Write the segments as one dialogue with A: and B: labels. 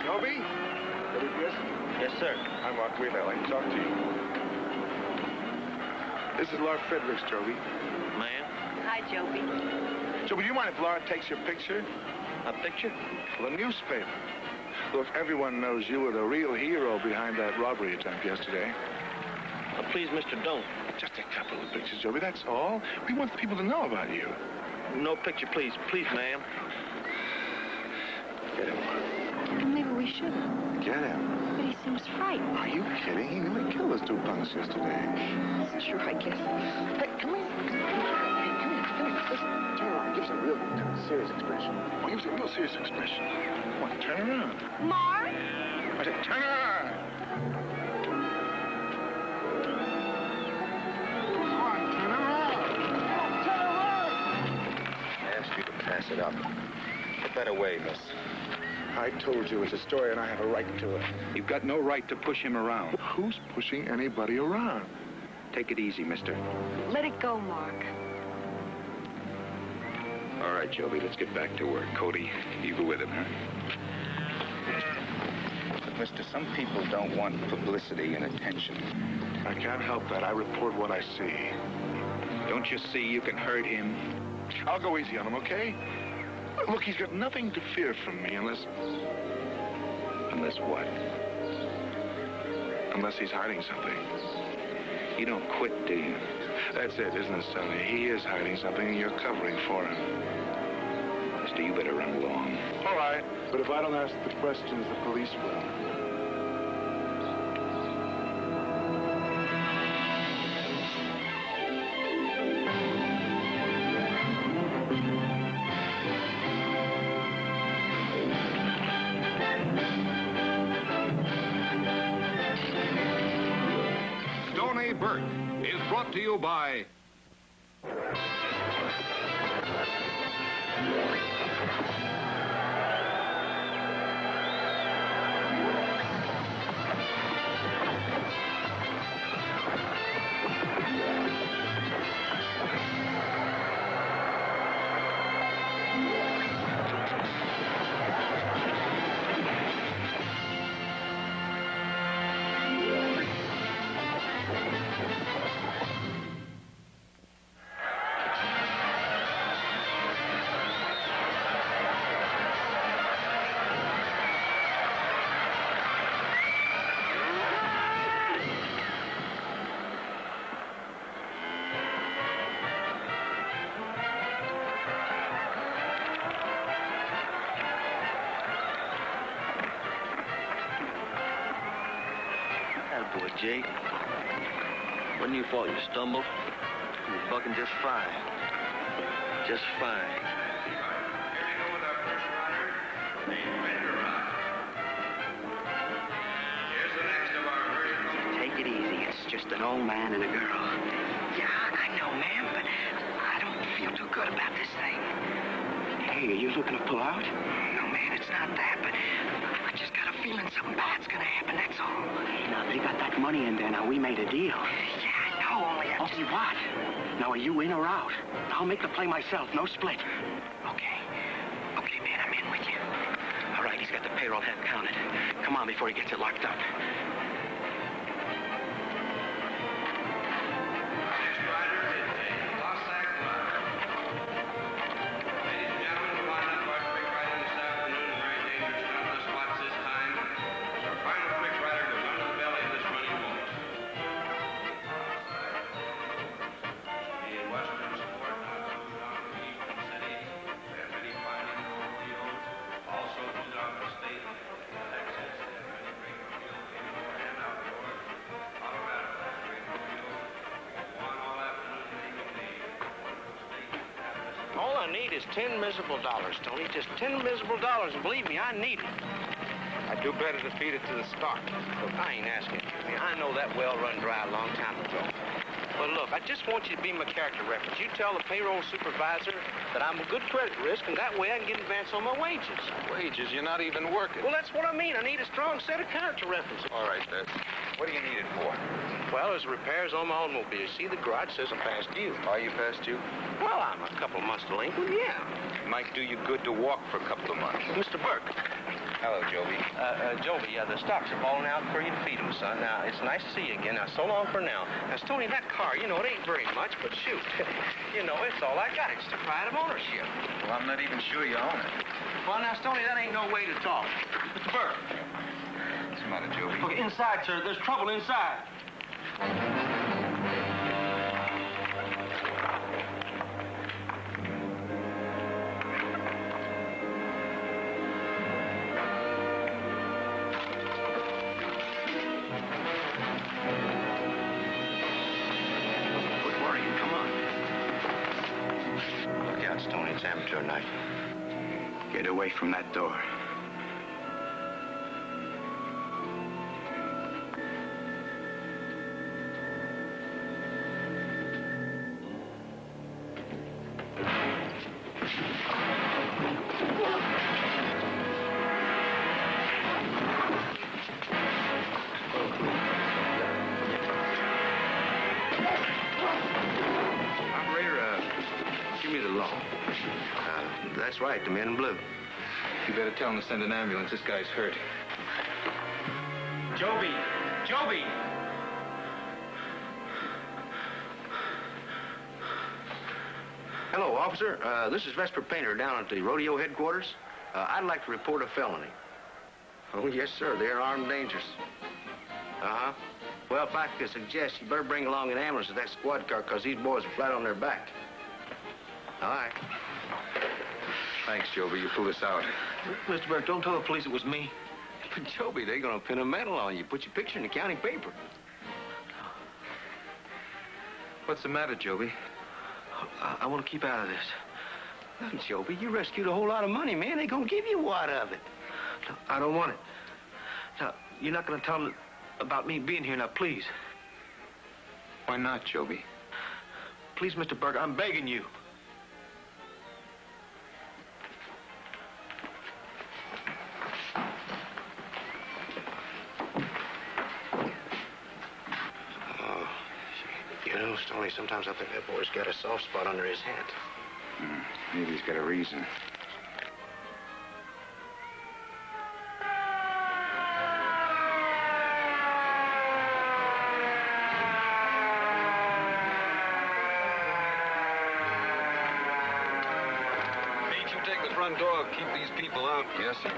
A: Joby? Joby, yes?
B: Yes, sir.
A: I'm Mark Wheeler. I'd like to talk to you. This is Laura Fredericks, Joby.
B: Ma'am?
C: Hi, Joby.
A: Joby, do you mind if Laura takes your picture?
B: A picture?
A: For the newspaper. Look, everyone knows you were the real hero behind that robbery attempt yesterday.
B: Please, mister, don't.
A: Just a couple of pictures, Joby, that's all. We want the people to know about you.
B: No picture, please. Please, ma'am.
A: Get him.
C: Well, maybe we shouldn't.
A: Get him.
C: But he seems frightened.
A: Are you kidding? He nearly killed those two punks yesterday.
C: That's true, I guess.
A: Hey, come here. Hey, come here. Listen, turn around. Give us a real serious expression. Oh, give us a real serious expression. Come on, turn around.
C: Mark?
A: I said, turn around. Come on, turn around. Turn around.
D: I asked you to pass it up. Get that away, miss.
A: I told you it's a story and I have a right to it.
D: You've got no right to push him around.
A: Who's pushing anybody around?
D: Take it easy, mister.
C: Let it go, Mark.
D: All right, Joby, let's get back to work. Cody, you go with him, huh? But, mister, some people don't want publicity and attention.
A: I can't help that. I report what I see.
D: Don't you see you can hurt him?
A: I'll go easy on him, okay? Look, he's got nothing to fear from me unless...
D: Unless what?
A: Unless he's hiding something.
D: You don't quit, do you?
A: That's it, isn't it, Stoney? He is hiding something and you're covering for him.
D: Mister, you better run along.
A: All right, but if I don't ask the questions, the police will.
E: Stoney Burke is brought to you by
B: Boy, Jake. Wasn't your fault you stumbled. You were bucking just fine. Just fine.
F: Here we go with our first rider, named Bender Rock. Here's the next of our herd.
G: Take it easy. It's just an old man and a girl. Yeah, I know, ma'am, but I don't feel too good about this thing. Hey, are you looking to pull out? No, man, it's not that, but I just got a feeling something bad's gonna happen, that's all. Now, they got that money in there. Now, we made a deal. Yeah, I know, only what? Now, are you in or out? I'll make the play myself. No split. Okay. Okay, man, I'm in with you. All right, he's got the payroll head counted. Come on before he gets it locked up.
F: Next rider is a Cossack rider. Ladies and gentlemen, we're lining up our quick riding this afternoon. Very dangerous, stuntless spots this time. Our final quick rider goes under the belly of this running wolf. In Western sport, not too long to keep in the city. They have many fine indoor rodeos. Also throughout the state, Texas, they have many great rodeos, indoor and outdoor. Colorado has a great rodeo. Go on all afternoon making the wonderful state have this.
B: All I need is 10 miserable dollars, Tony. Just 10 miserable dollars, and believe me, I need it. I'd do better to feed it to the stock. Look, I ain't asking you. I know that well run dry a long time ago. But look, I just want you to be my character reference. You tell the payroll supervisor that I'm a good credit risk, and that way I can get advance on my wages.
D: Wages? You're not even working.
B: Well, that's what I mean. I need a strong set of character references.
D: All right, then. What do you need it for?
B: Well, there's repairs on my automobile. See, the garage says I'm past due.
D: Are you past due?
B: Well, I'm a couple of months delinquent, yeah.
D: It might do you good to walk for a couple of months.
B: Mr. Burke,
D: Hello, Joby.
B: Joby, the stocks are falling out for you to feed them, son. Now, it's nice to see you again. Now, so long for now. Now, Stoney, that car, you know, it ain't very much, but shoot. You know, it's all I got. It's the pride of ownership.
D: Well, I'm not even sure you own it.
B: Well, now, Stoney, that ain't no way to talk.
H: Mr. Burke.
D: What's the matter, Joby?
H: Okay, inside, sir. There's trouble inside.
B: Stoney, it's amateur night.
G: Get away from that door.
B: Operator, give me the law. That's right, the men in blue.
D: You better tell him to send an ambulance. This guy's hurt.
H: Joby! Joby!
B: Hello, officer. This is Vesper Painter down at the rodeo headquarters. I'd like to report a felony. Oh, yes, sir. They're armed and dangerous. Uh-huh. Well, if I could suggest, you better bring along an ambulance to that squad car, because these boys are flat on their back. All right.
D: Thanks, Joby. You pulled us out.
H: Mr. Burke, don't tell the police it was me.
B: But, Joby, they're going to pin a medal on you. Put your picture in the county paper.
D: What's the matter, Joby?
H: I want to keep out of this.
B: Look, Joby, you rescued a whole lot of money, man. They're going to give you what of it?
H: No, I don't want it. Now, you're not going to tell them about me being here now, please.
D: Why not, Joby?
H: Please, Mr. Burke, I'm begging you.
B: You know, Stoney, sometimes I think that boy's got a soft spot under his hat.
D: Maybe he's got a reason.
E: Mate, you take the front door. Keep these people out.
D: Yes, sir.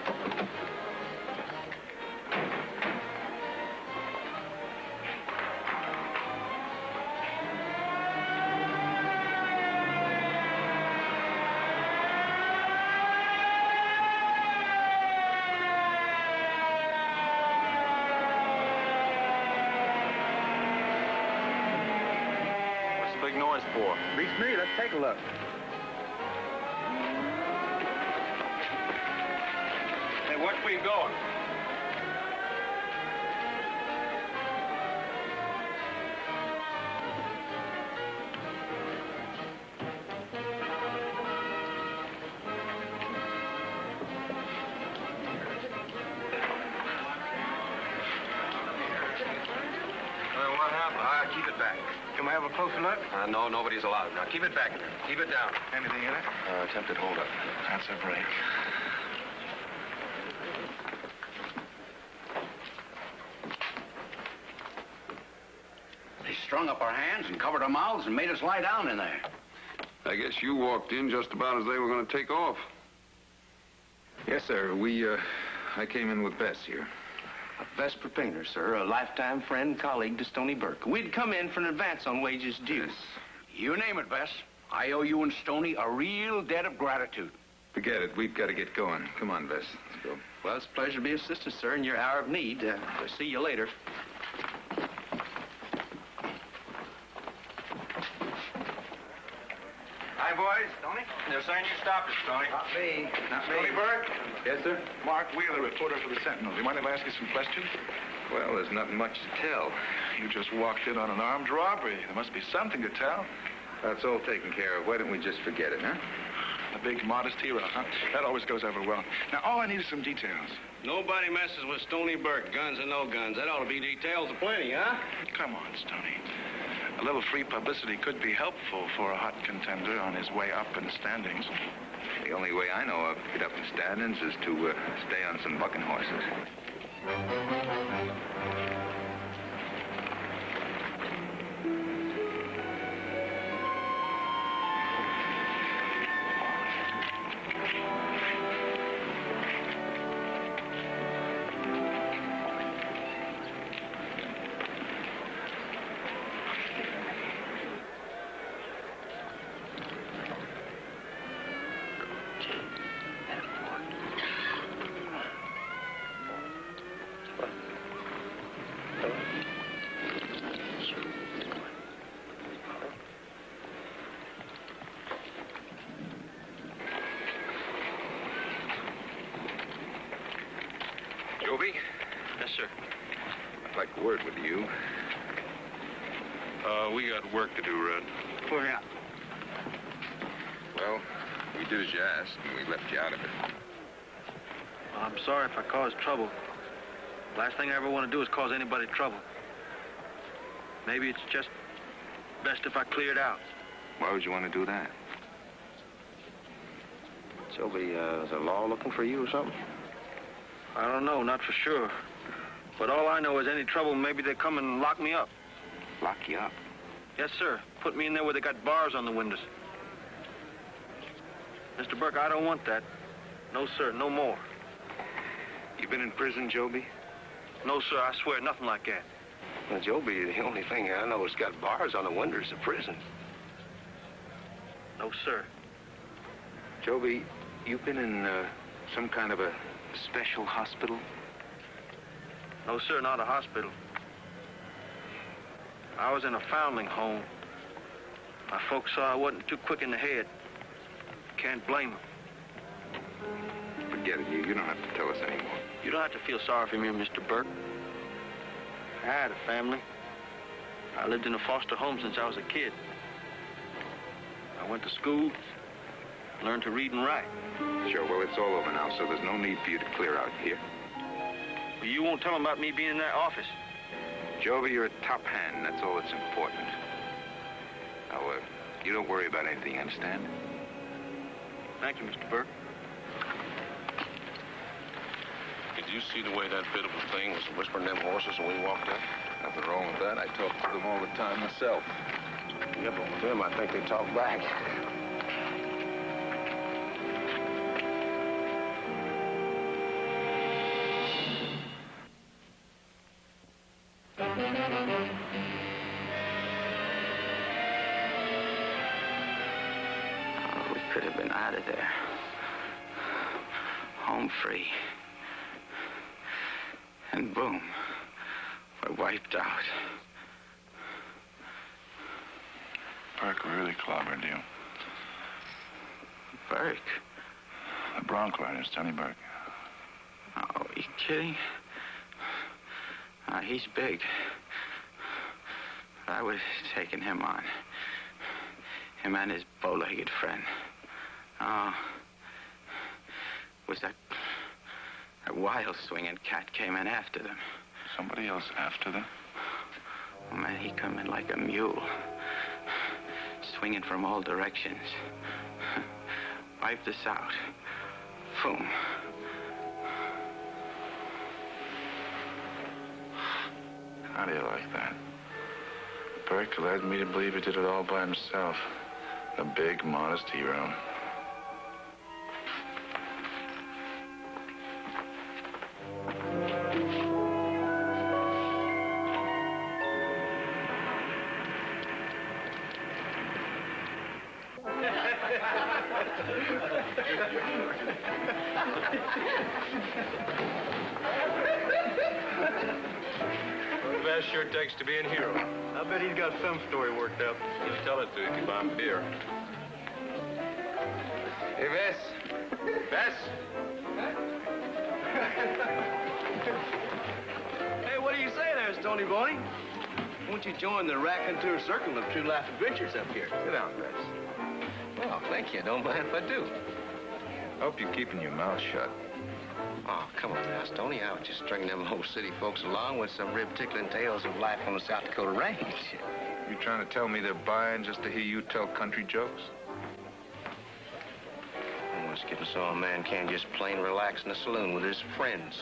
E: Big noise for?
A: Beats me. Let's take a look.
H: Hey, watch where you're going.
E: What happened?
A: Keep it back. Can we have a closer look?
E: No, nobody's allowed. Now, keep it back. Keep it down.
A: Anything in it?
E: Attempted holdup.
A: That's a break.
G: They strung up our hands and covered our mouths and made us lie down in there.
E: I guess you walked in just about as they were going to take off.
D: Yes, sir. I came in with Bess here.
B: Vesper Painter, sir, a lifetime friend, colleague to Stoney Burke. We'd come in for an advance on wages due.
D: Yes.
G: You name it, Bess. I owe you and Stoney a real debt of gratitude.
D: Forget it. We've got to get going. Come on, Bess. Let's go.
B: Well, it's a pleasure to be of assistance, sir, in your hour of need. See you later.
A: Hi, boys. Stoney?
H: They're saying you stopped us, Stoney.
A: Not me. Not me.
H: Stoney Burke?
D: Yes, sir?
A: Mark Wheeler, reporter for the Sentinel. Do you mind if I ask you some questions?
D: Well, there's not much to tell.
A: You just walked in on an armed robbery. There must be something to tell.
D: That's all taken care of. Why don't we just forget it, huh?
A: A big, modest hero, huh? That always goes over well. Now, all I need is some details.
B: Nobody messes with Stoney Burke, guns and no guns. That ought to be details aplenty, huh?
A: Come on, Stoney. A little free publicity could be helpful for a hot contender on his way up in the standings.
D: The only way I know of to get up in standings is to stay on some bucking horses. Joby?
H: Yes, sir.
D: I'd like a word with you.
E: We got work to do, Red.
H: Where at?
D: Well, we did as you asked, and we left you out of it.
H: Well, I'm sorry if I caused trouble. Last thing I ever want to do is cause anybody trouble. Maybe it's just best if I cleared out.
D: Why would you want to do that?
B: Joby, is the law looking for you or something?
H: I don't know, not for sure. But all I know is any trouble, maybe they come and lock me up.
B: Lock you up?
H: Yes, sir. Put me in there where they got bars on the windows. Mr. Burke, I don't want that. No, sir, no more.
D: You been in prison, Joby?
H: No, sir, I swear, nothing like that.
B: Well, Joby, the only thing I know is got bars on the windows of prison.
H: No, sir.
D: Joby, you've been in some kind of a special hospital?
H: No, sir, not a hospital. I was in a foundling home. My folks saw I wasn't too quick in the head. Can't blame them.
D: Forget it, you don't have to tell us anymore.
H: You don't have to feel sorry for me, Mr. Burke. I had a family. I lived in a foster home since I was a kid. I went to school, learned to read and write.
D: Sure, well, it's all over now, so there's no need for you to clear out here.
H: But you won't tell them about me being in that office.
D: Joby, you're a top hand. That's all that's important. Now, you don't worry about anything, you understand?
H: Thank you, Mr. Burke.
E: Did you see the way that bit of a thing was whispering them horses when we walked up?
D: Nothing wrong with that. I talk to them all the time myself.
B: Yeah, but with them, I think they talk back.
G: Oh, we could have been out of there. Home free. And boom, we're wiped out.
A: Burke really clobbered you.
G: Burke?
A: The Bronco rider, Stoney Burke.
G: Oh, are you kidding? He's big. I would have taken him on. Him and his bow-legged friend. Oh, was that wild swinging cat came in after them.
A: Somebody else after them?
G: Oh, man, he come in like a mule. Swinging from all directions. Wiped us out. Boom.
A: How do you like that? Burke led me to believe he did it all by himself. A big, modest hero.
E: The best sure takes to be a hero.
H: I bet he's got some story worked up.
E: Just tell it to you if you buy him beer.
D: Hey, Bess. Bess?
I: Hey, what do you say there, Stoney Boney? Won't you join the raconteur circle of True Life Adventures up here?
D: Sit down, Bess.
I: Well, thank you. Don't mind if I do.
D: I hope you're keeping your mouth shut.
B: Oh, come on now, Stoney. I was just stringing them old city folks along with some rib-tickling tales of life on the South Dakota range.
D: You trying to tell me they're buying just to hear you tell country jokes?
B: It's getting so a man can't just plain relax in the saloon with his friends.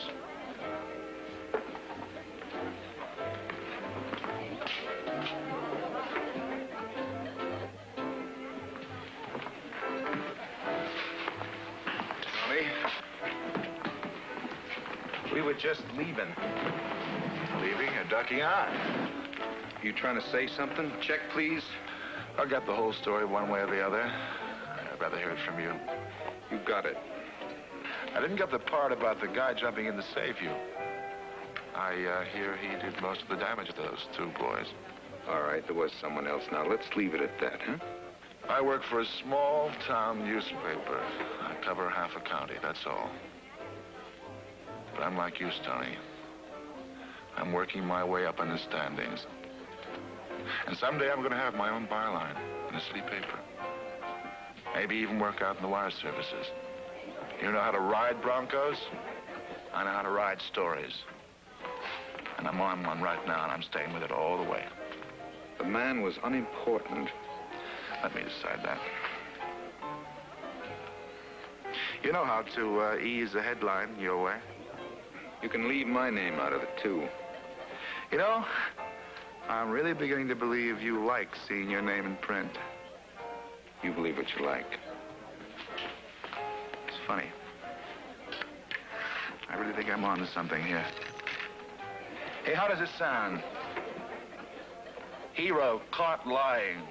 D: Tony? We were just leaving.
A: Leaving or ducking out?
D: You trying to say something? Check, please.
A: I'll get the whole story one way or the other. I'd rather hear it from you.
D: You got it.
A: I didn't get the part about the guy jumping in to save you. I hear he did most of the damage to those two boys.
D: All right, there was someone else. Now, let's leave it at that, huh?
A: I work for a small-town newspaper. I cover half a county, that's all. But I'm like you, Stoney. I'm working my way up in the standings. And someday I'm going to have my own byline in a city paper. Maybe even work out in the wire services. You know how to ride broncos? I know how to ride stories. And I'm on one right now, and I'm staying with it all the way.
D: The man was unimportant.
A: Let me decide that. You know how to ease a headline your way.
D: You can leave my name out of it, too.
A: You know, I'm really beginning to believe you like seeing your name in print.
D: You believe what you like.
A: It's funny. I really think I'm on to something here. Hey, how does this sound? Hero caught lying.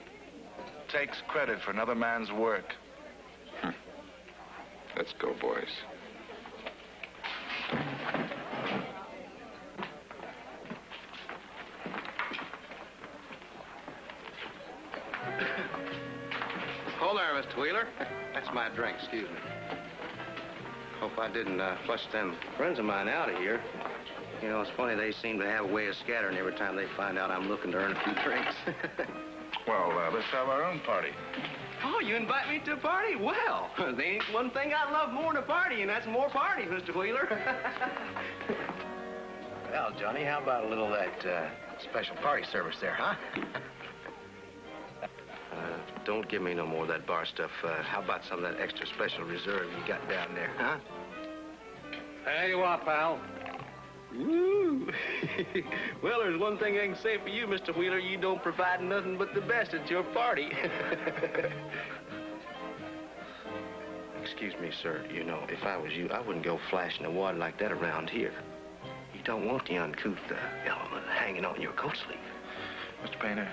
A: Takes credit for another man's work.
D: Let's go, boys.
B: Hold there, Mr. Wheeler. That's my drink, excuse me. Hope I didn't flush them friends of mine out of here. You know, it's funny, they seem to have a way of scattering every time they find out I'm looking to earn a few drinks.
A: Well, let's have our own party.
I: Oh, you invite me to a party? Well, there ain't one thing I love more than a party, and that's more parties, Mr. Wheeler.
B: Well, Johnny, how about a little of that special party service there, huh? Don't give me no more of that bar stuff. How about some of that extra special reserve you got down there, huh?
I: There you are, pal. Woo! Well, there's one thing I can say for you, Mr. Wheeler. You don't provide nothing but the best at your party.
B: Excuse me, sir. You know, if I was you, I wouldn't go flashing the water like that around here. You don't want the uncouth element hanging on your coat sleeve.
A: Mr. Painter.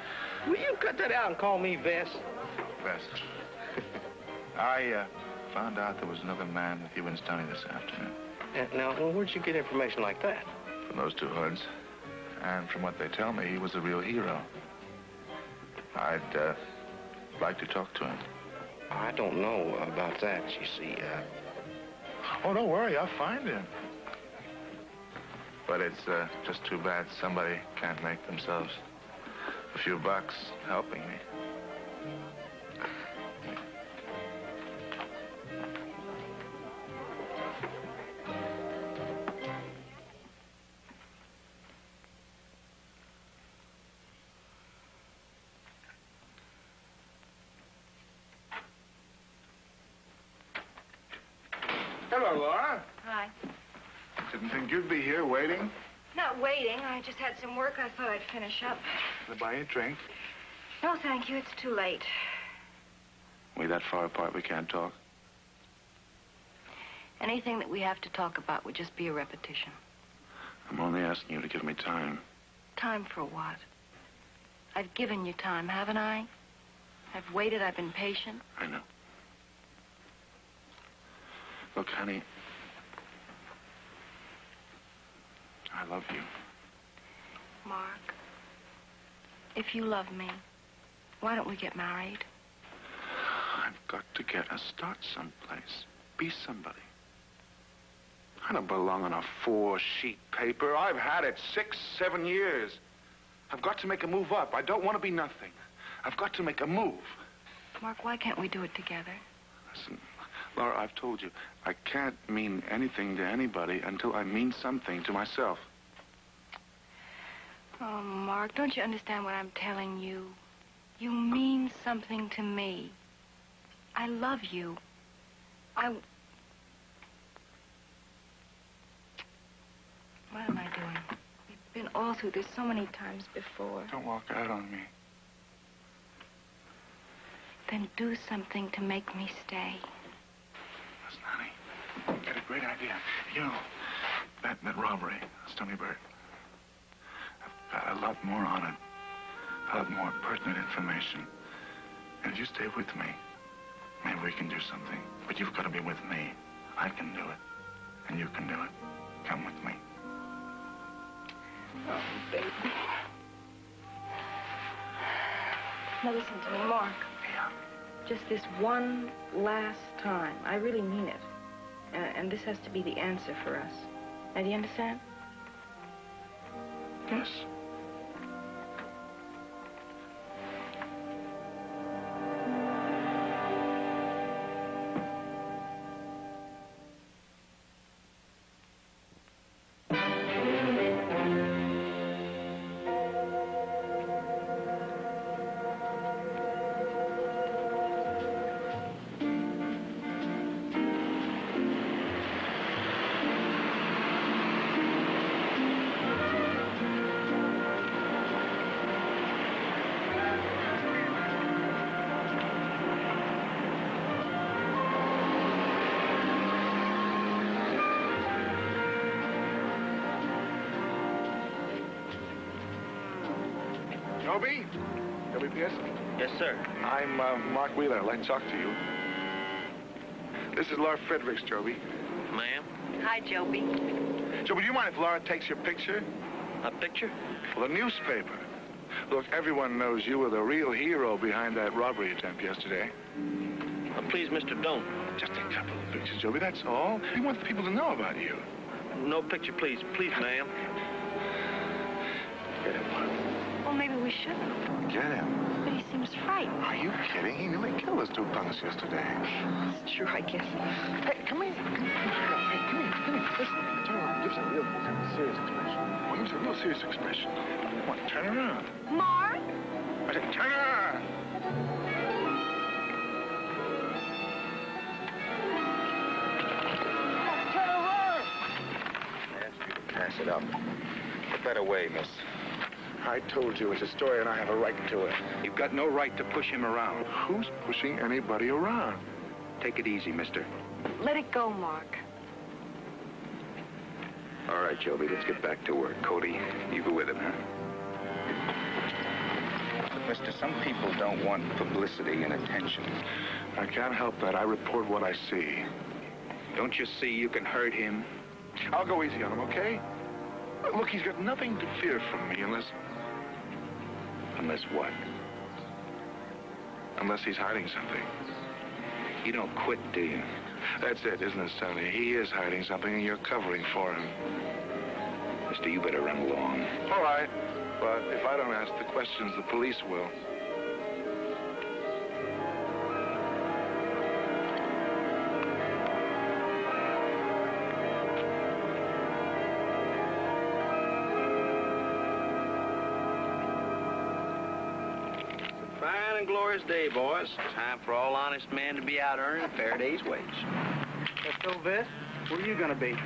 I: Will you cut that out and call me Vess?
A: Vess. I found out there was another man with you and Stoney this afternoon.
B: Now, well, where'd you get information like that?
A: From those two hoods. And from what they tell me, he was a real hero. I'd like to talk to him.
B: I don't know about that, you see.
A: Oh, don't worry, I'll find him. But it's just too bad somebody can't make themselves a few bucks helping me. Hello, Laura.
C: Hi.
A: Didn't think you'd be here waiting.
C: Not waiting. I just had some work I thought I'd finish up.
A: Can I buy you a drink?
C: No, thank you. It's too late.
A: We that far apart we can't talk?
C: Anything that we have to talk about would just be a repetition.
A: I'm only asking you to give me time.
C: Time for what? I've given you time, haven't I? I've waited. I've been patient.
A: I know. Look, honey, I love you.
C: Mark, if you love me, why don't we get married?
A: I've got to get a start someplace. Be somebody. I don't belong on a 4-sheet paper. I've had it 6, 7 years. I've got to make a move up. I don't want to be nothing. I've got to make a move.
C: Mark, why can't we do it together?
A: Listen, Laura, I've told you, I can't mean anything to anybody until I mean something to myself.
C: Oh, Mark, don't you understand what I'm telling you? You mean something to me. I love you. What am I doing? We've been all through this so many times before.
A: Don't walk out on me.
C: Then do something to make me stay.
A: Listen, honey, I got a great idea. You know, that robbery, Stoney Burke. I've got a lot more on it. A lot more pertinent information. And if you stay with me, maybe we can do something. But you've got to be with me. I can do it. And you can do it. Come with me.
C: Oh, baby. Now listen to me, Mark.
A: Yeah.
C: Just this one last time. I really mean it. And this has to be the answer for us. Now, do you understand?
A: Yes. Joby? Joby Pierce?
H: Yes, sir.
A: I'm Mark Wheeler. I'd like to talk to you. This is Laura Fredericks, Joby.
H: Ma'am?
C: Hi, Joby.
A: Joby, do you mind if Laura takes your picture?
H: A picture?
A: Well, the newspaper. Look, everyone knows you were the real hero behind that robbery attempt yesterday.
H: Please, Mr. Don't.
A: Just a couple of pictures, Joby, that's all. We want the people to know about you.
H: No picture, please. Please, ma'am.
A: Get him.
C: Well, maybe we shouldn't.
A: Get him.
C: But he seems frightened.
A: Are you kidding? He nearly killed those two punks yesterday.
C: It's true, I guess.
A: Hey, come here. Come here. Hey, come here. Come here. Listen, turn around. Give us a real serious expression. Well, give us a real serious expression. Come on, turn around.
C: Mark?
A: I said, turn around. Turn around.
D: I asked you to pass it up. Put that away, miss.
A: I told you it's a story and I have a right to it.
D: You've got no right to push him around.
A: Who's pushing anybody around?
D: Take it easy, mister.
C: Let it go, Mark.
D: All right, Joby, let's get back to work. Cody, you go with him, huh? Mister, some people don't want publicity and attention.
A: I can't help that. I report what I see.
D: Don't you see you can hurt him?
A: I'll go easy on him, okay? Look, he's got nothing to fear from me unless...
D: Unless what?
A: Unless he's hiding something.
D: You don't quit, do you?
A: That's it, isn't it, Stoney? He is hiding something, and you're covering for him.
D: Mister, you better run along.
A: All right. But if I don't ask the questions, the police will.
B: Fine and glorious day, boys. Time for all honest men to be out earning a fair day's wage.
I: Let's go, Vet. Where are you gonna be?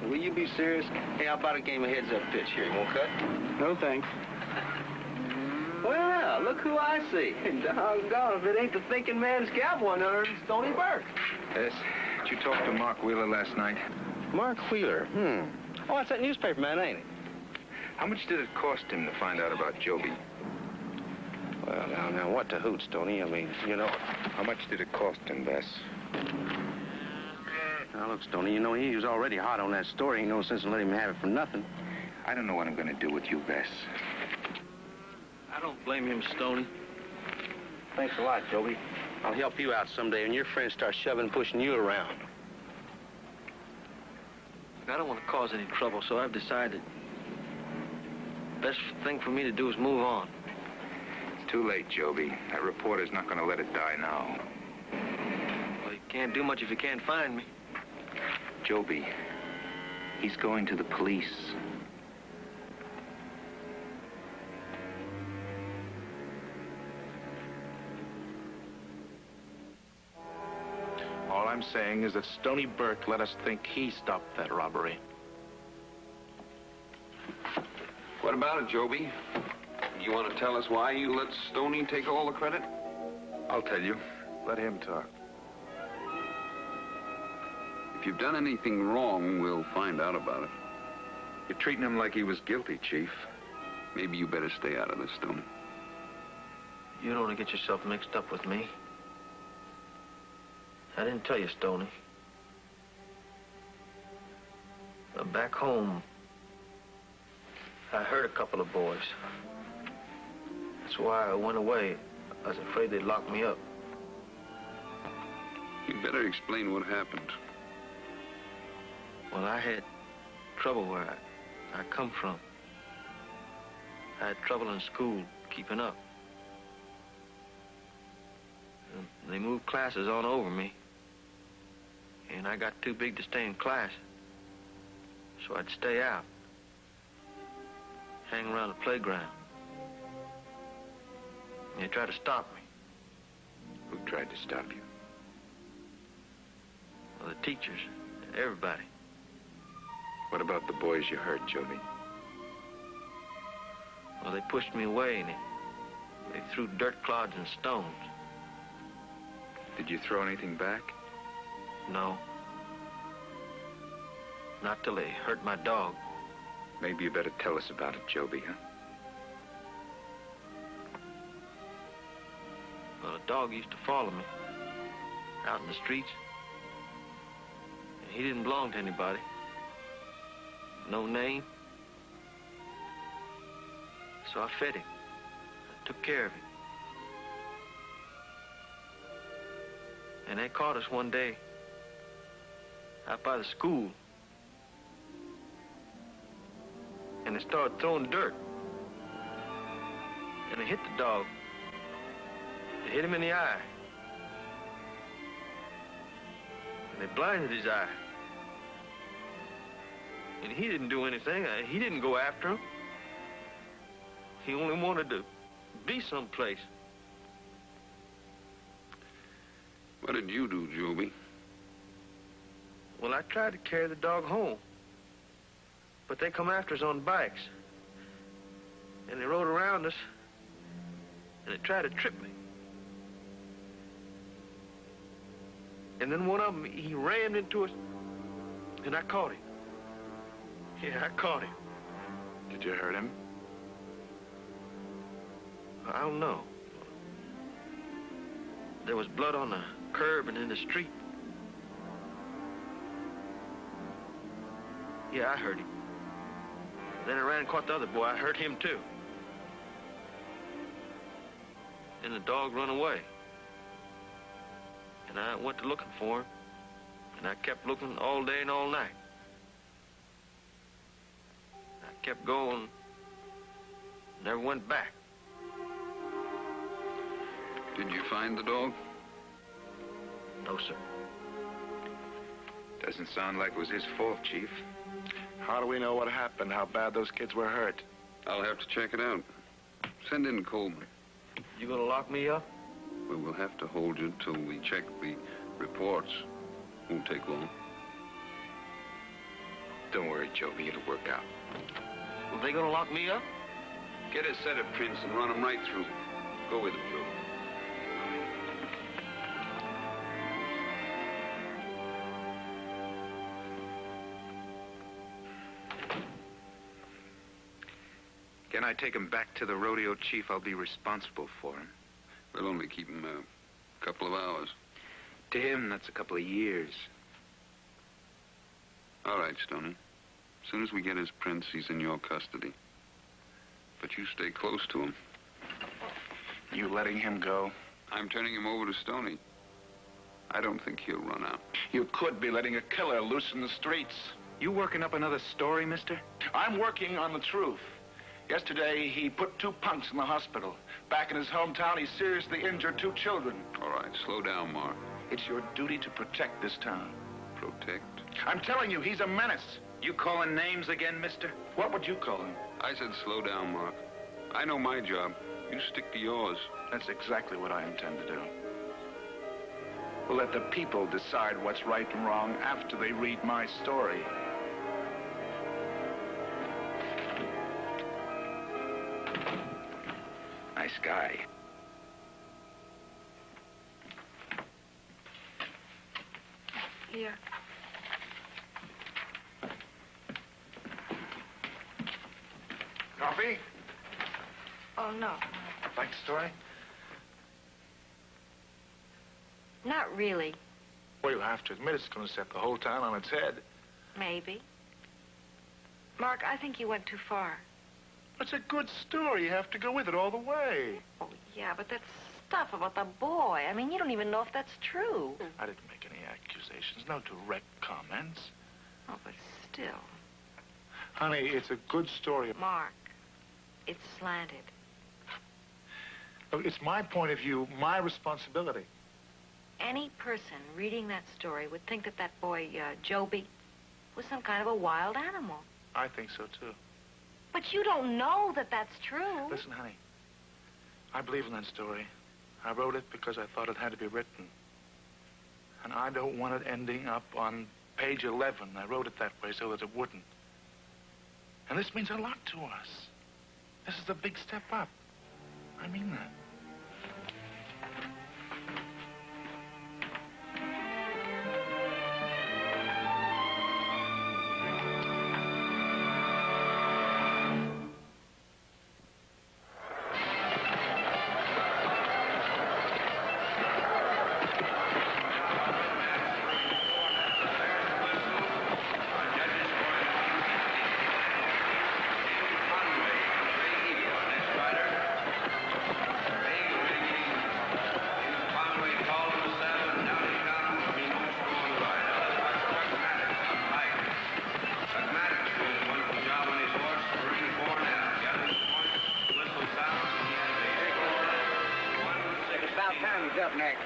B: Will you be serious? Hey, how about a game of heads-up pitch here? You won't cut?
I: No, thanks.
B: Well, look who I see. Doggone, if it ain't the thinking man's cowboy nerd, Stoney Burke.
D: Yes. Did you talk to Mark Wheeler last night?
B: Mark Wheeler, Oh, that's that newspaper man, ain't it?
D: How much did it cost him to find out about Joby?
B: Well, now, what to hoot, Stoney? I mean, you know...
D: How much did it cost him, Bess?
B: Now, look, Stoney, you know, he was already hot on that story. Ain't no sense in letting him have it for nothing.
D: I don't know what I'm going to do with you, Bess.
I: I don't blame him, Stoney.
B: Thanks a lot, Joby. I'll help you out someday when your friends start shoving and pushing you around.
I: I don't want to cause any trouble, so I've decided the best thing for me to do is move on.
D: It's too late, Joby. That reporter's not going to let it die now.
I: Well, you can't do much if you can't find me.
D: Joby, he's going to the police. All I'm
A: I'm saying is that Stoney Burke let us think he stopped that robbery.
D: What about it, Joby? You want to tell us why you let Stoney take all the credit?
A: I'll tell you. Let him talk.
D: If you've done anything wrong, we'll find out about it.
A: You're treating him like he was guilty, Chief.
D: Maybe you better stay out of this, Stoney.
H: You don't want to get yourself mixed up with me. I didn't tell you, Stoney. Back home, I heard a couple of boys. That's why I went away. I was afraid they'd lock me up.
D: You'd better explain what happened.
H: Well, I had trouble where I come from. I had trouble in school keeping up. And they moved classes on over me. And I got too big to stay in class. So I'd stay out. Hang around the playground. And they tried to stop me.
D: Who tried to stop you?
H: Well, the teachers, everybody.
D: What about the boys you hurt, Joby?
H: Well, they pushed me away and they threw dirt clods and stones.
D: Did you throw anything back?
H: No. Not till they hurt my dog.
D: Maybe you better tell us about it, Joby, huh?
H: Well, a dog used to follow me out in the streets. And he didn't belong to anybody. No name. So I fed him. I took care of him. And they caught us one day out by the school. And they started throwing dirt. And they hit the dog. They hit him in the eye. And they blinded his eye. And he didn't do anything. He didn't go after him. He only wanted to be someplace.
D: What did you do, Joby?
H: Well, I tried to carry the dog home. But they come after us on bikes. And they rode around us. And they tried to trip me. And then one of them, he rammed into us. And I caught him. Yeah, I caught him.
A: Did you hurt him?
H: I don't know. There was blood on the curb and in the street. Yeah, I hurt him. Then I ran and caught the other boy. I hurt him too. And the dog run away. And I went to looking for him. And I kept looking all day and all night. I kept going. Never went back.
D: Did you find the dog?
H: No, sir.
D: Doesn't sound like it was his fault, Chief.
A: How do we know what happened, how bad those kids were hurt?
D: I'll have to check it out. Send in Coleman.
H: You gonna lock me up?
D: We will have to hold you till we check the reports. Won't take long. Don't worry, Joby. It'll work out.
H: Well, they gonna lock me up?
D: Get a set of prints and run them right through. Go with them, Joby. Can I take him back to the rodeo, Chief? I'll be responsible for him. We'll only keep him a couple of hours. To him, that's a couple of years. All right, Stoney. As soon as we get his prints, he's in your custody. But you stay close to him.
A: You letting him go?
D: I'm turning him over to Stoney. I don't think he'll run out.
A: You could be letting a killer loose in the streets.
D: You working up another story, mister?
A: I'm working on the truth. Yesterday, he put 2 punks in the hospital. Back in his hometown, he seriously injured 2 children.
D: All right, slow down, Mark.
A: It's your duty to protect this town.
D: Protect?
A: I'm telling you, he's a menace.
D: You calling names again, mister?
A: What would you call him?
D: I said slow down, Mark. I know my job. You stick to yours.
A: That's exactly what I intend to do. We'll let the people decide what's right and wrong after they read my story.
D: Nice guy.
C: Here.
A: Coffee?
C: Oh, no.
A: Like the story?
C: Not really.
A: Well, you have to admit it's going to set the whole town on its head.
C: Maybe. Mark, I think you went too far.
A: It's a good story. You have to go with it all the way.
C: Oh, yeah, but that stuff about the boy, I mean, you don't even know if that's true.
A: I didn't make any accusations. No direct comments.
C: Oh, but still.
A: Honey, it's a good story.
C: Mark, it's slanted.
A: Look, it's my point of view, my responsibility.
C: Any person reading that story would think that that boy, Joby, was some kind of a wild animal.
A: I think so, too.
C: But you don't know that that's true.
A: Listen, honey, I believe in that story. I wrote it because I thought it had to be written. And I don't want it ending up on page 11. I wrote it that way so that it wouldn't. And this means a lot to us. This is a big step up. I mean that.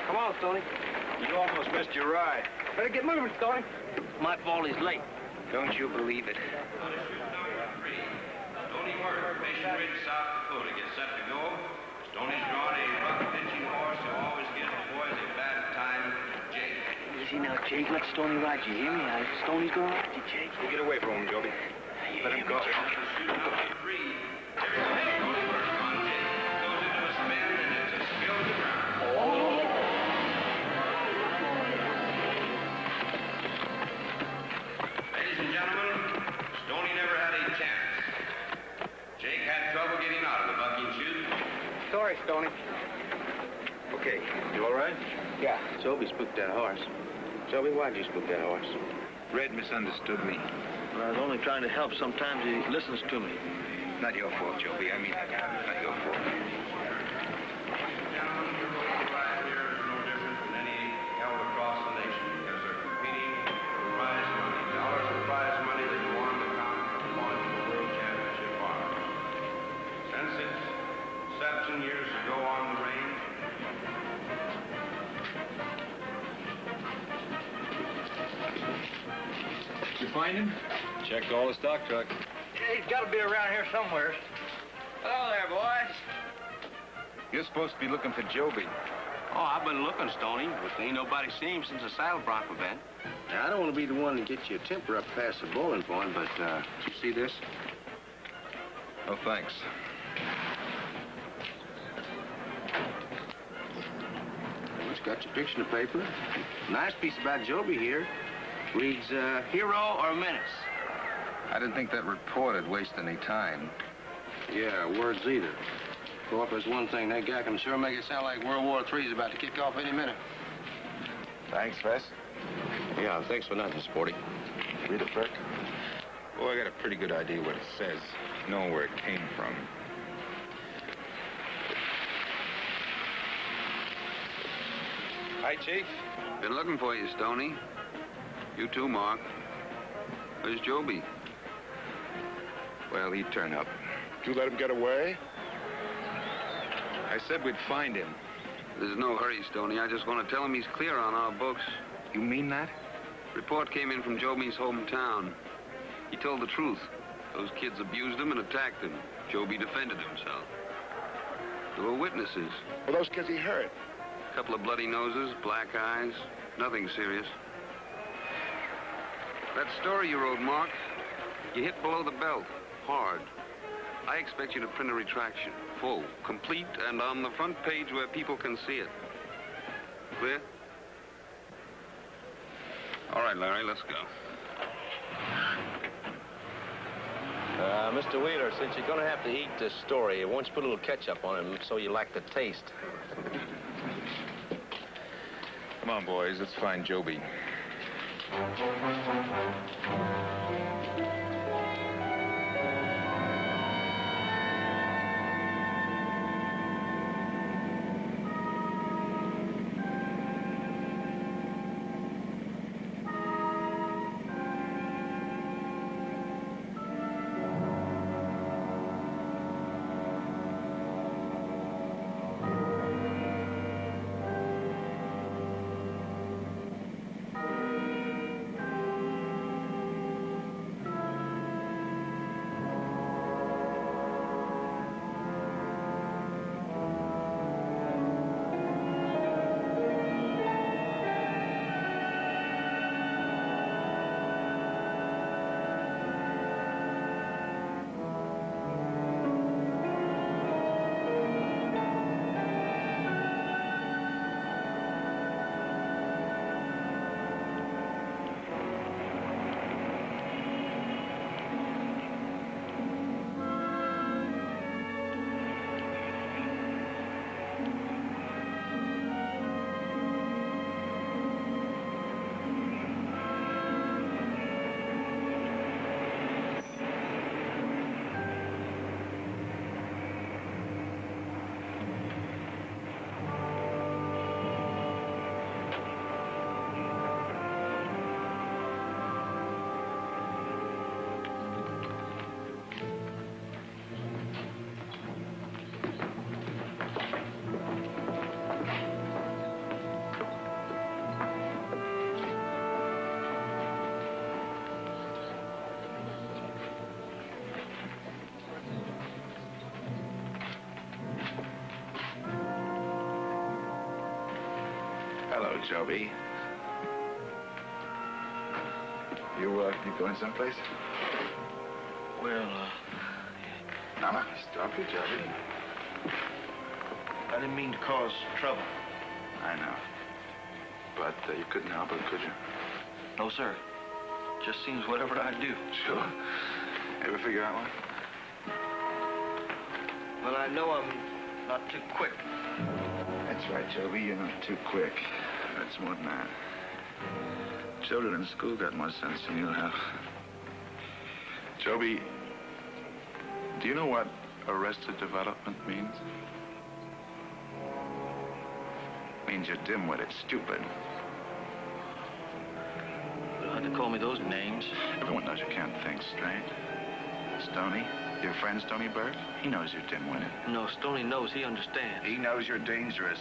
I: Come on, Stoney.
D: You almost missed your ride.
I: Better get moving, Stoney. My fault he's late.
D: Don't you believe it?
F: Stoney Burke, Mission Ridge, South Dakota, gets set to go. Stoney's drawn a rough pitching horse who always gives the boys a bad time, Jake.
G: Easy now, Jake. Let Stoney ride. You hear me? Stoney's going to ride you, Jake.
D: You get away from him, Joby. Let him go.
F: Shooting up to 3. There's Stoney Burke on Jake. Goes into a spin, and it just kills the ground. Ladies and gentlemen, Stoney never had a chance. Jake had trouble getting out of the bucking chute.
I: Sorry, Stoney.
D: Okay, you all right?
I: Yeah, Joby spooked that horse. Joby, why'd you spook that horse?
D: Red misunderstood me.
H: I was only trying to help. Sometimes he listens to me.
D: Not your fault, Joby. I mean, not your fault.
F: Gentlemen, your local ride here is no different than any held across the nation because they're competing for prize money. Dollars of prize money that go on the count from one to the World Championship Farm. Since its inception years ago on the range,
D: Did you find him? Checked all the stock truck.
I: Yeah, he's got to be around here somewhere.
B: Hello there, boys.
D: You're supposed to be looking for Joby.
B: Oh, I've been looking, Stoney, but ain't nobody seen him since the saddle bronc event.
I: Now, I don't want to be the one to get your temper up past the boiling point, but, did you see this?
D: Oh, thanks.
I: It's got your picture in the paper. Nice piece about Joby here. Reads, hero or menace.
D: I didn't think that reporter'd waste any time.
I: Yeah, words either. Well, if there's one thing, that guy can sure make it sound like World War III is about to kick off any minute.
A: Thanks, Wes.
I: Yeah, thanks for nothing, Sporty.
A: Read it, Burke.
D: Well, I got a pretty good idea what it says, knowing where it came from. Hi, Chief.
J: Been looking for you, Stoney. You too, Mark. Where's Joby?
D: Well, he'd turn up.
A: Did you let him get away?
D: I said we'd find him.
J: There's no hurry, Stoney. I just want to tell him he's clear on our books.
D: You mean that?
J: Report came in from Joby's hometown. He told the truth. Those kids abused him and attacked him. Joby defended himself. There were witnesses.
A: Well, those kids he hurt.
J: A couple of bloody noses, black eyes. Nothing serious. That story you wrote, Mark, you hit below the belt. Hard. I expect you to print a retraction. Full, complete, and on the front page where people can see it. Clear? All right, Larry, let's go.
I: Mr. Wheeler, since you're going to have to eat this story, why don't you put a little ketchup on it so you like the taste?
D: Come on, boys. Let's find Joby.
A: Hello, Joby. You going someplace?
H: Well,
A: No, stop you, Joby.
H: I didn't mean to cause trouble.
A: I know. But you couldn't help it, could you?
H: No, sir. Just seems whatever I do.
A: Sure. Ever figure out one?
H: Well, I know I'm not too quick.
A: That's right, Joby. You're not too quick. That's more than that. Children in school got more sense than you have. Joby, do you know what arrested development means? It means you're dim-witted, stupid.
H: You don't have to call me those names.
A: Everyone knows you can't think straight. Stoney, your friend Stoney Burke, he knows you're dim-witted.
H: No, Stoney knows. He understands.
A: He knows you're dangerous.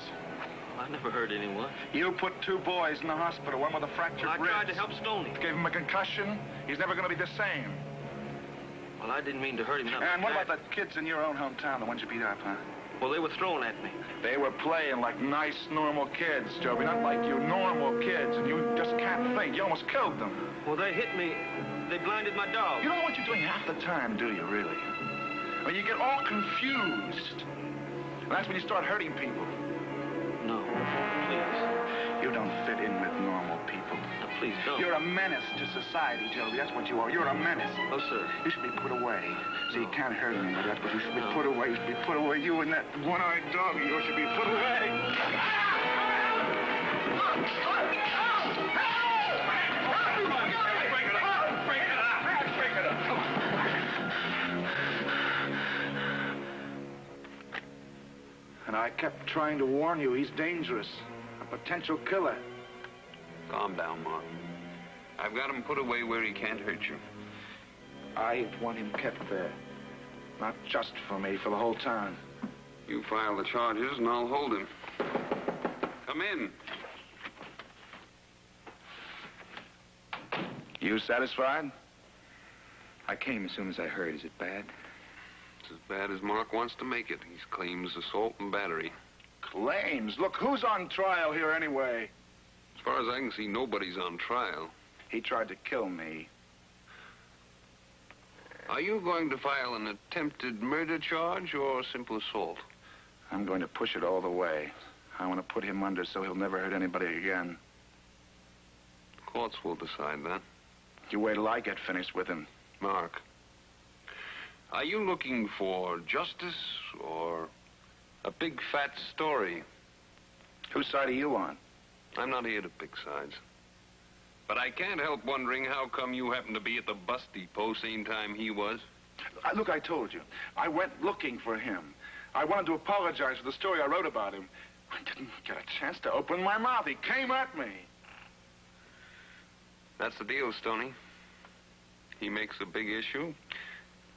H: I never hurt anyone.
A: You put 2 boys in the hospital, one with a fractured
H: Well, I tried to help Stoney.
A: Gave him a concussion. He's never going to be the same.
H: Well, I didn't mean to hurt him.
A: And what about the kids in your own hometown, the ones you beat up, huh?
H: Well, they were thrown at me.
A: They were playing like nice, normal kids, Joby. Not like you, normal kids, and you just can't think. You almost killed them.
H: Well, they hit me. They blinded my dog.
A: You don't know what you're doing half the time, do you, really? I mean, you get all confused. And that's when you start hurting people.
H: No, please.
A: You don't fit in with normal people.
H: No, please don't.
A: You're a menace to society, Joby. That's what you are. You're a menace.
H: Oh, sir.
A: You should be put away. So you can't hurt anybody. That's what you should be put away. You should be put away. You and that one-eyed dog of yours should be put away. And I kept trying to warn you, he's dangerous. A potential killer.
J: Calm down, Mark. I've got him put away where he can't hurt you.
A: I want him kept there. Not just for me, for the whole town.
J: You file the charges and I'll hold him. Come in.
A: You satisfied? I came as soon as I heard. Is it bad?
J: It's as bad as Mark wants to make it. He claims assault and battery.
A: Claims? Look, who's on trial here anyway?
J: As far as I can see, nobody's on trial.
A: He tried to kill me.
J: Are you going to file an attempted murder charge or simple assault?
A: I'm going to push it all the way. I want to put him under so he'll never hurt anybody again.
J: Courts will decide that.
A: You wait till I get finished with him.
J: Mark, are you looking for justice or a big fat story?
A: Whose side are you on?
J: I'm not here to pick sides. But I can't help wondering how come you happened to be at the bus depot same time he was.
A: Look, I told you. I went looking for him. I wanted to apologize for the story I wrote about him. I didn't get a chance to open my mouth. He came at me.
J: That's the deal, Stoney. He makes a big issue.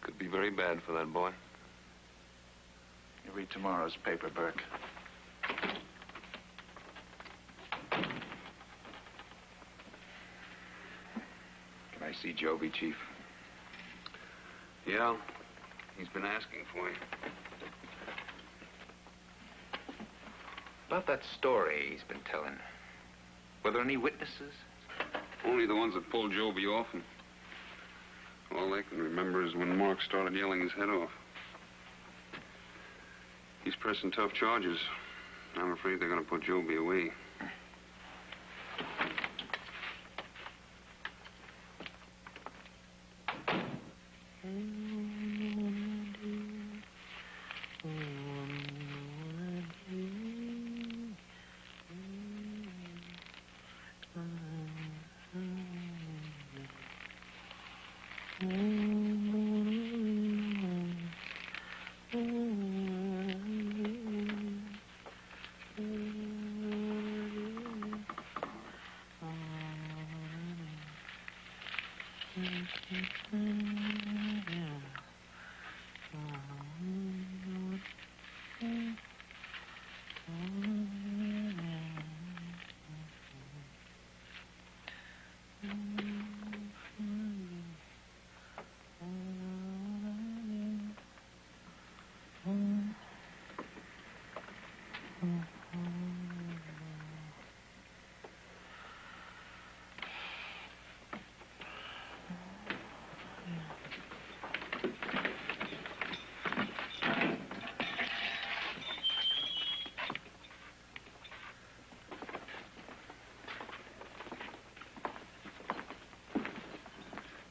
J: Could be very bad for that boy.
A: You read tomorrow's paper, Burke.
D: Can I see Joby, Chief?
J: Yeah, he's been asking for you.
D: About that story he's been telling. Were there any witnesses?
J: Only the ones that pulled Joby off him. All I can remember is when Mark started yelling his head off. He's pressing tough charges. I'm afraid they're going to put Joby away.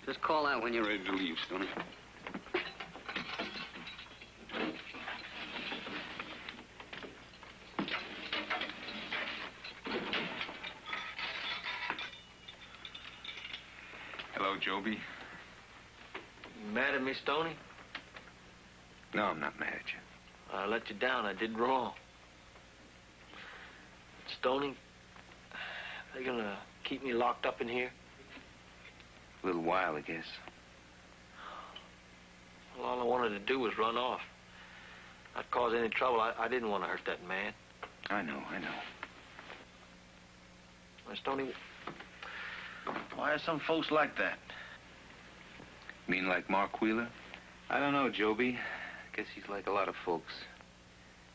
B: Just call out when you're ready
J: Ready to leave, Stoney.
D: Hello, Joby.
I: You mad at me, Stoney?
D: No, I'm not mad at you.
I: I let you down. I did wrong. Stoney, are they gonna keep me locked up in here?
D: A little while, I guess.
I: Well, all I wanted to do was run off. Not cause any trouble. I didn't want to hurt that man.
D: I know.
I: Now, Stoney, why are some folks like that?
D: Mean like Mark Wheeler? I don't know, Joby. Guess he's like a lot of folks.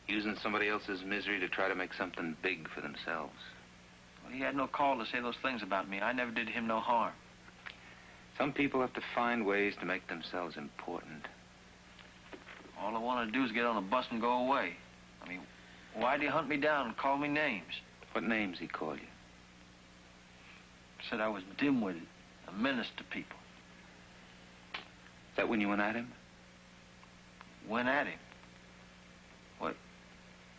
D: Using somebody else's misery to try to make something big for themselves.
I: Well, he had no call to say those things about me. I never did him no harm.
D: Some people have to find ways to make themselves important.
I: All I wanted to do was get on a bus and go away. I mean, why do you hunt me down and call me names?
D: What names he called you?
I: Said I was dim-witted, a menace to people.
D: Is that when you went at him?
I: Went at him. What?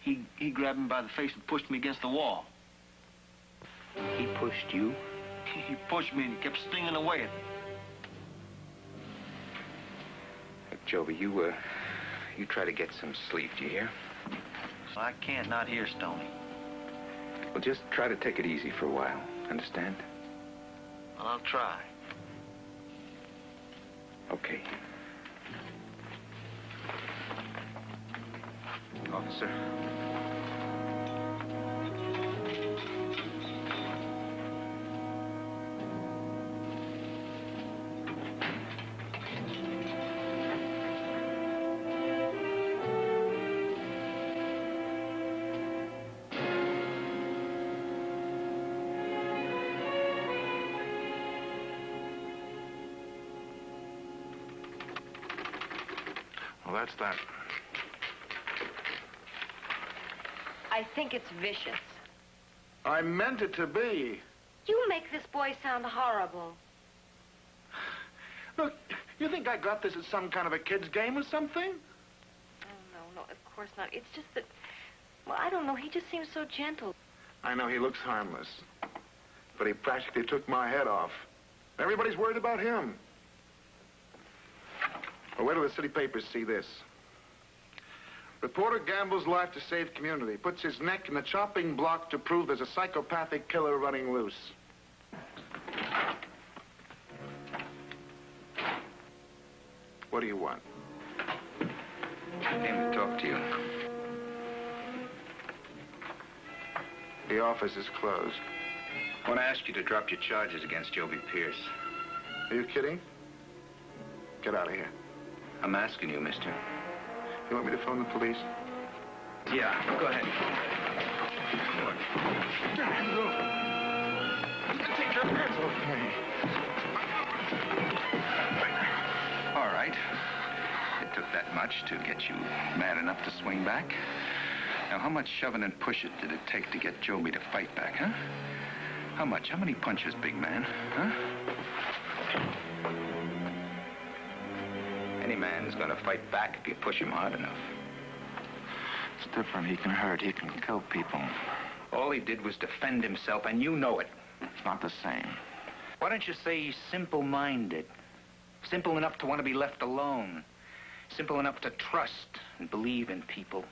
I: He grabbed me by the face and pushed me against the wall.
D: He pushed you?
I: He pushed me and he kept stinging away at me.
D: Look, Joby, you try to get some sleep, do you hear?
I: I can't not hear, Stoney.
D: Well, just try to take it easy for a while. Understand?
I: Well, I'll try.
D: Okay. Officer.
A: Well, that's that.
K: I think it's vicious.
A: I meant it to be.
K: You make this boy sound horrible.
A: Look, you think I got this as some kind of a kid's game or something?
K: Oh, no, of course not. It's just that, well, I don't know. He just seems so gentle.
A: I know he looks harmless, but he practically took my head off. Everybody's worried about him. Well, wait till the city papers see this. Reporter gambles life to save community. Puts his neck in the chopping block to prove there's a psychopathic killer running loose. What do you want?
D: I came to talk to you.
A: The office is closed.
D: I want to ask you to drop your charges against Joby Pierce.
A: Are you kidding? Get out of here.
D: I'm asking you, mister.
A: You want me to phone the police?
D: Yeah, go ahead.
A: Take your hands off me.
D: All right. It took that much to get you mad enough to swing back. Now, how much shoving and pushing did it take to get Joby to fight back, huh? How much? How many punches, big man? Huh? Any man's gonna fight back if you push him hard enough.
A: It's different. He can hurt. He can kill people.
D: All he did was defend himself, and you know it.
A: It's not the same.
D: Why don't you say he's simple-minded? Simple enough to want to be left alone. Simple enough to trust and believe in people.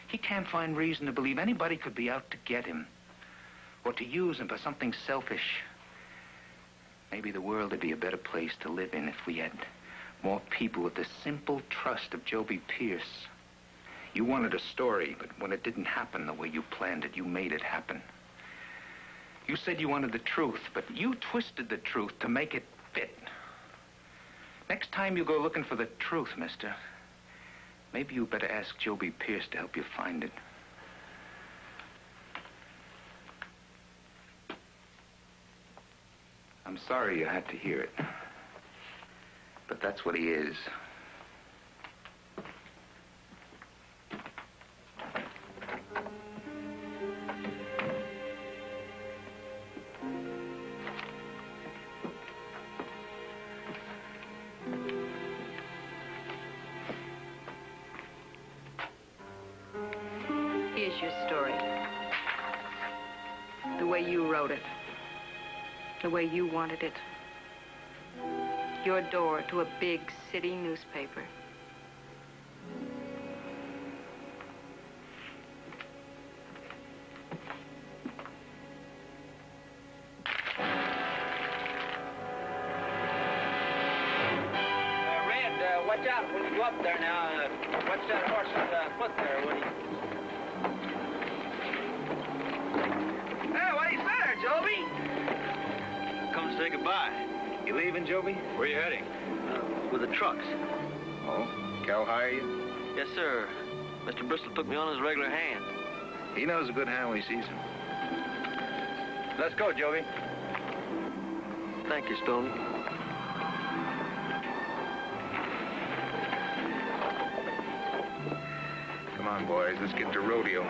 D: He can't find reason to believe anybody could be out to get him or to use him for something selfish. Maybe the world would be a better place to live in if we had more people with the simple trust of Joby Pierce. You wanted a story, but when it didn't happen the way you planned it, you made it happen. You said you wanted the truth, but you twisted the truth to make it fit. Next time you go looking for the truth, mister, maybe you better ask Joby Pierce to help you find it. I'm sorry you had to hear it, but that's what he is.
C: Here's your story. The way you wrote it. The way you wanted it. Your door to a big city newspaper.
B: Red, watch out when you go up there now. Watch that horse's foot there, will you? Hey, what do you say there, Joby?
H: Come to say goodbye.
D: You leaving, Joby?
H: Where are you heading? With the trucks.
D: Oh, Cal hire you?
H: Yes, sir. Mr. Bristol took me on as a regular hand.
D: He knows a good hand when he sees him.
H: Let's go, Joby. Thank you, Stoney.
D: Come on, boys. Let's get to rodeo.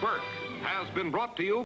L: Burke has been brought to you